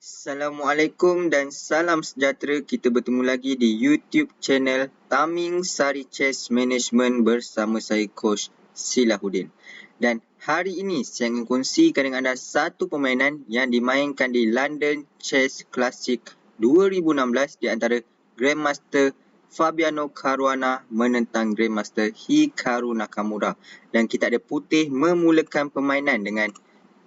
Assalamualaikum dan salam sejahtera. Kita bertemu lagi di YouTube channel Taming Sari Chess Management bersama saya Coach Silahuddin. Dan hari ini saya ingin kongsikan dengan anda satu permainan yang dimainkan di London Chess Classic 2016 di antara Grandmaster Fabiano Caruana menentang Grandmaster Hikaru Nakamura. Dan kita ada putih memulakan permainan dengan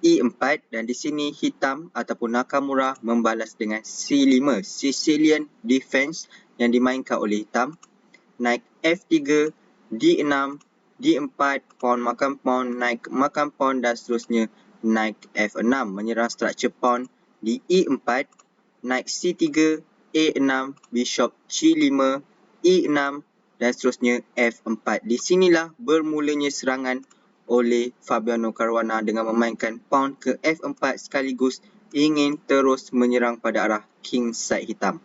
E4 dan di sini hitam ataupun Nakamura membalas dengan C5, Sicilian Defense yang dimainkan oleh hitam. Naik F3, D6, D4, pawn makan pawn, naik makan pawn dan seterusnya naik F6 menyerang struktur pawn di E4, naik C3, A6, bishop C5, E6 dan seterusnya F4. Di sinilah bermulanya serangan oleh Fabiano Caruana dengan memainkan pawn ke F4 sekaligus ingin terus menyerang pada arah king side hitam.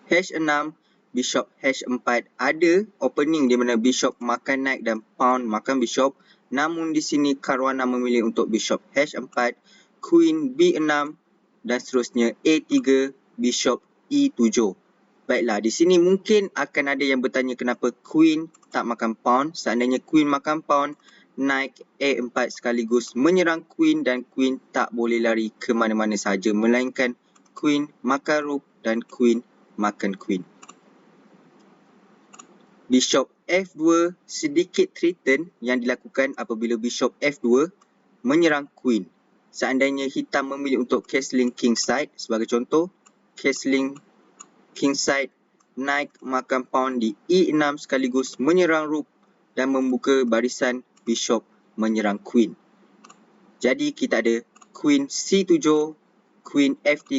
H6, bishop H4, ada opening di mana bishop makan naik dan pawn makan bishop. Namun di sini Caruana memilih untuk bishop H4, queen B6 dan seterusnya A3, bishop E7. Baiklah, di sini mungkin akan ada yang bertanya kenapa queen tak makan pawn. Seandainya queen makan pawn, naik A4 sekaligus menyerang queen dan queen tak boleh lari ke mana-mana sahaja. Melainkan queen makan rook dan queen makan queen. Bishop F2, sedikit threaten yang dilakukan apabila bishop F2 menyerang queen. Seandainya hitam memilih untuk castling kingside, sebagai contoh, castling kingside, naik makan pawn di E6 sekaligus menyerang rook dan membuka barisan bishop menyerang queen. Jadi kita ada queen C7, queen F3,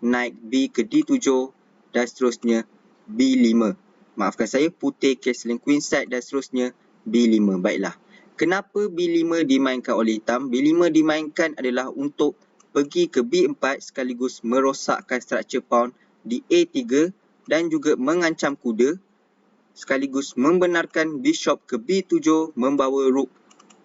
naik B ke D7 dan seterusnya B5. Maafkan saya, putih castling queenside dan seterusnya B5. Baiklah. Kenapa B5 dimainkan oleh hitam? B5 dimainkan adalah untuk pergi ke B4 sekaligus merosakkan struktur pawn di A3 dan juga mengancam kuda sekaligus membenarkan bishop ke B7 membawa rook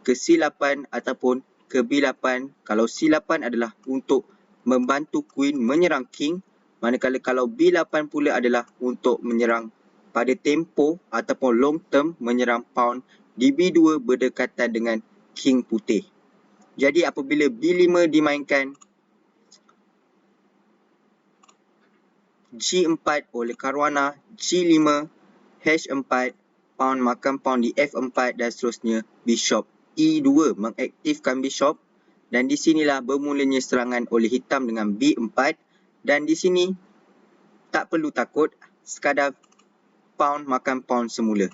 ke C8 ataupun ke B8. Kalau C8 adalah untuk membantu queen menyerang king, manakala kalau B8 pula adalah untuk menyerang pada tempo ataupun long term menyerang pawn di B2 berdekatan dengan king putih. Jadi apabila B5 dimainkan, G4 oleh Caruana, G5, H4, pawn makan pawn di F4 dan seterusnya bishop E2 mengaktifkan bishop dan di sinilah bermulanya serangan oleh hitam dengan B4 dan di sini tak perlu takut, sekadar pawn makan pawn semula.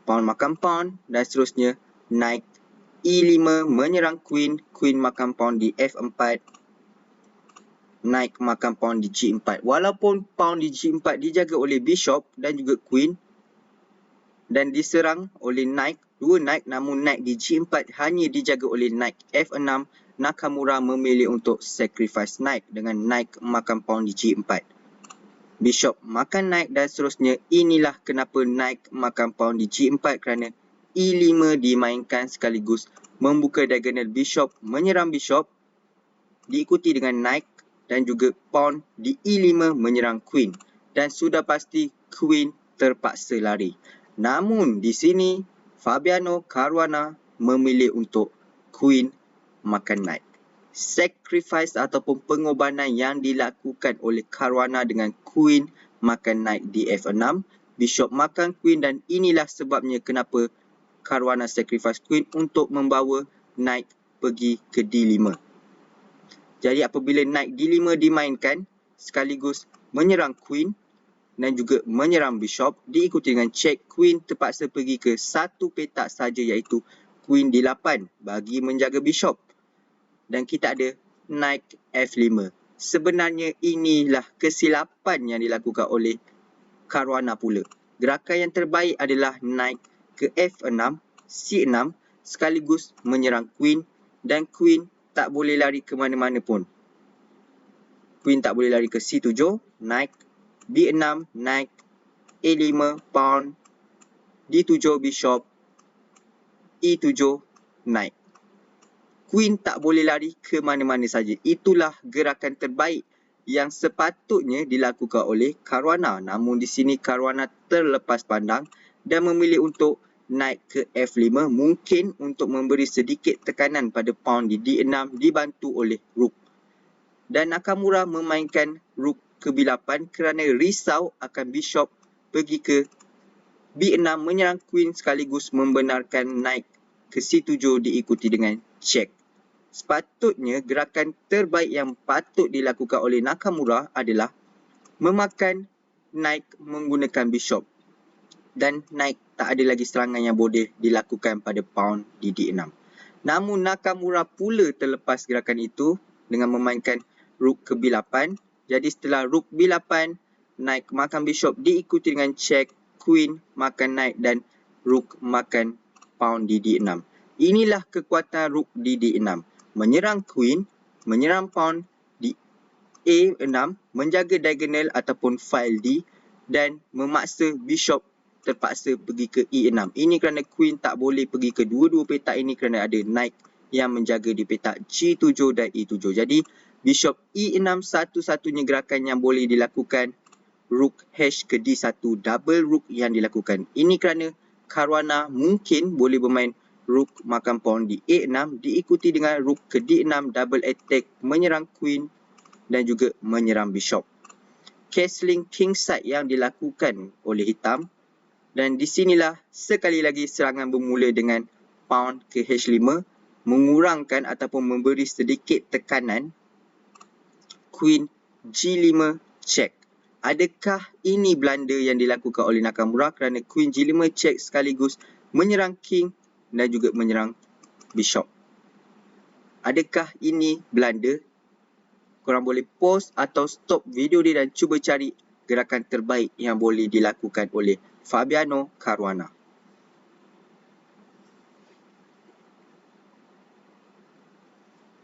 Pawn makan pawn dan seterusnya naik E5 menyerang queen, queen makan pawn di F4, naik makan pawn di G4. Walaupun pawn di G4 dijaga oleh bishop dan juga queen dan diserang oleh knight, dua knight, namun knight di G4 hanya dijaga oleh knight F6, Nakamura memilih untuk sacrifice knight dengan knight makan pawn di G4. Bishop makan knight dan seterusnya. Inilah kenapa knight makan pawn di G4 kerana E5 dimainkan sekaligus membuka diagonal bishop menyerang bishop diikuti dengan knight dan juga pawn di E5 menyerang queen dan sudah pasti queen terpaksa lari. Namun di sini Fabiano Caruana memilih untuk queen makan knight. Sacrifice ataupun pengorbanan yang dilakukan oleh Caruana dengan queen makan knight di F6, bishop makan queen dan inilah sebabnya kenapa Caruana sacrifice queen untuk membawa knight pergi ke D5. Jadi apabila knight D5 dimainkan sekaligus menyerang queen dan juga menyerang bishop diikuti dengan check, queen terpaksa pergi ke satu petak saja iaitu queen D8 bagi menjaga bishop. Dan kita ada knight F5. Sebenarnya inilah kesilapan yang dilakukan oleh Caruana pula. Gerakan yang terbaik adalah knight ke F6, C6 sekaligus menyerang queen dan queen tak boleh lari ke mana-mana pun. Queen tak boleh lari ke C7, knight, B6, knight, A5, pawn, D7, bishop, E7, knight. Queen tak boleh lari ke mana-mana saja. Itulah gerakan terbaik yang sepatutnya dilakukan oleh Caruana. Namun di sini Caruana terlepas pandang dan memilih untuk naik ke F5, mungkin untuk memberi sedikit tekanan pada pawn di D6 dibantu oleh Rook. Dan Nakamura memainkan Rook ke B8 kerana risau akan Bishop pergi ke B6 menyerang Queen sekaligus membenarkan naik ke C7 diikuti dengan check. Sepatutnya gerakan terbaik yang patut dilakukan oleh Nakamura adalah memakan naik menggunakan Bishop. Dan naik tak ada lagi serangan yang boleh dilakukan pada pawn di D6. Namun Nakamura pula terlepas gerakan itu dengan memainkan Rook ke B8. Jadi setelah Rook B8, naik makan Bishop diikuti dengan check, Queen makan naik dan Rook makan pawn di D6. Inilah kekuatan Rook di D6. Menyerang Queen, menyerang pawn di A6, menjaga diagonal ataupun file D dan memaksa Bishop terpaksa pergi ke E6. Ini kerana Queen tak boleh pergi ke dua-dua petak ini kerana ada knight yang menjaga di petak G7 dan E7. Jadi Bishop E6 satu-satunya gerakan yang boleh dilakukan. Rook H ke D1, double Rook yang dilakukan. Ini kerana Caruana mungkin boleh bermain Rook makan pawn di A6 diikuti dengan Rook ke D6, double attack menyerang Queen dan juga menyerang Bishop. Castling kingside yang dilakukan oleh hitam. Dan di sinilah sekali lagi serangan bermula dengan pawn ke H5, mengurangkan ataupun memberi sedikit tekanan. Queen G5 check. Adakah ini blunder yang dilakukan oleh Nakamura kerana Queen G5 check sekaligus menyerang king dan juga menyerang bishop? Adakah ini blunder? Korang boleh pause atau stop video ni dan cuba cari gerakan terbaik yang boleh dilakukan oleh Fabiano Caruana.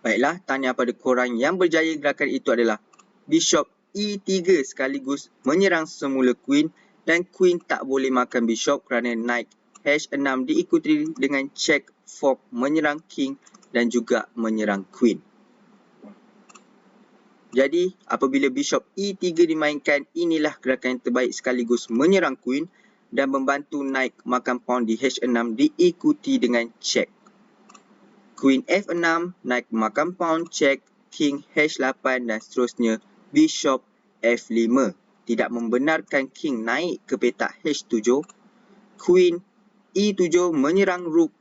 Baiklah, tanya pada korang yang berjaya gerakan itu adalah Bishop E3 sekaligus menyerang semula Queen dan Queen tak boleh makan Bishop kerana Knight H6 diikuti dengan check fork menyerang King dan juga menyerang Queen. Jadi apabila Bishop E3 dimainkan, inilah gerakan yang terbaik sekaligus menyerang Queen dan membantu Knight makan pawn di H6 diikuti dengan check. Queen F6, Knight makan pawn, check, King H8 dan seterusnya Bishop F5. Tidak membenarkan King naik ke petak H7. Queen E7 menyerang Rook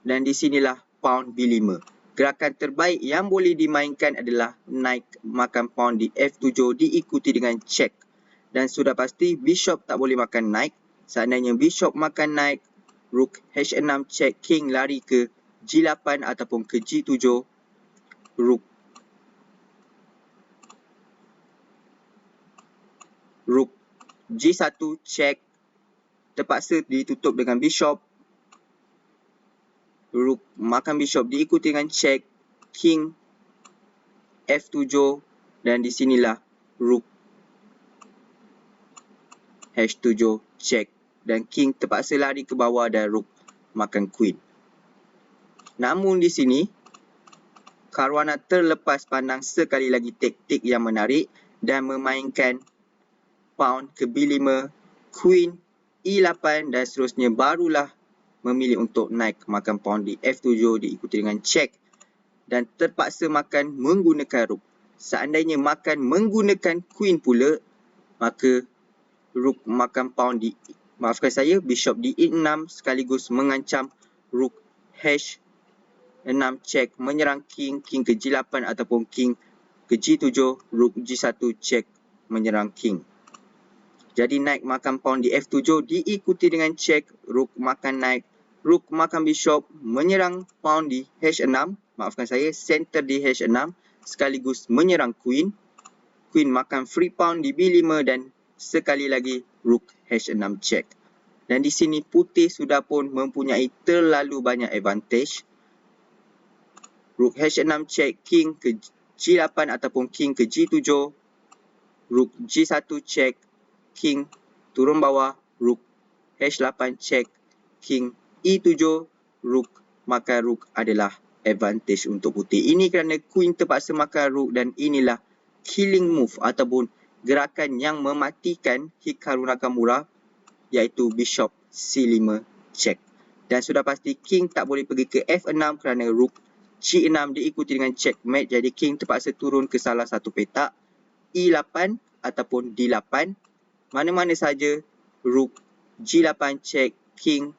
dan di sinilah pawn B5. Gerakan terbaik yang boleh dimainkan adalah Knight makan pawn di F7 diikuti dengan check. Dan sudah pasti Bishop tak boleh makan Knight. Seandainya Bishop makan Knight, Rook H6 check, King lari ke G8 ataupun ke G7. Rook G1 check. Terpaksa ditutup dengan Bishop. Rook makan Bishop diikuti dengan check, King F7 dan di sinilah Rook H7 check dan King terpaksa lari ke bawah dan Rook makan Queen. Namun di sini Caruana terlepas pandang sekali lagi taktik yang menarik dan memainkan pawn ke B5, Queen E8 dan seterusnya barulah memilih untuk naik makan pawn di F7 diikuti dengan check dan terpaksa makan menggunakan Rook. Seandainya makan menggunakan Queen pula, maka Rook makan pawn di, Bishop di E6 sekaligus mengancam Rook H6 check menyerang King, King ke G8 ataupun King ke G7, Rook G1 check menyerang King. Jadi Knight makan pawn di F7 diikuti dengan check, Rook makan Knight, Rook makan Bishop menyerang pawn di H6, center di H6 sekaligus menyerang Queen. Queen makan free pawn di B5 dan sekali lagi Rook H6 check. Dan di sini putih sudah pun mempunyai terlalu banyak advantage. Rook H6 check, King ke G8 ataupun King ke G7. Rook G1 check, King turun bawah, Rook H8 check, King E7, Rook makan rook adalah advantage untuk putih. Ini kerana queen terpaksa makan rook dan inilah killing move ataupun gerakan yang mematikan Hikaru Nakamura iaitu bishop C5 check. Dan sudah pasti king tak boleh pergi ke F6 kerana rook C6 diikuti dengan checkmate, jadi king terpaksa turun ke salah satu petak E8 ataupun D8. Mana-mana saja rook G8 check, king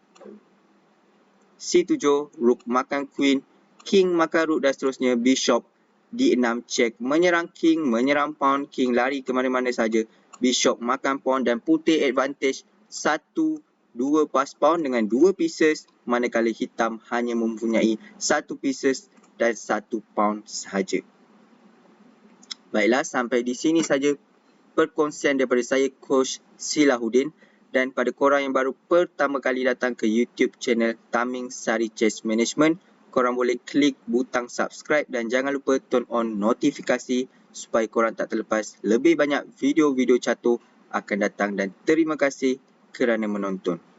C7, rook makan queen, king makan rook dan seterusnya bishop D6 check, menyerang king, menyerang pawn, king lari ke mana-mana saja, bishop makan pawn dan putih advantage 1-2 pas pawn dengan 2 pieces, manakala hitam hanya mempunyai 1 pieces dan 1 pawn sahaja. Baiklah, sampai di sini saja perkongsian daripada saya, Coach Silahuddin. Dan pada korang yang baru pertama kali datang ke YouTube channel Taming Sari Chess Management, korang boleh klik butang subscribe dan jangan lupa turn on notifikasi supaya korang tak terlepas lebih banyak video-video catur akan datang. Dan terima kasih kerana menonton.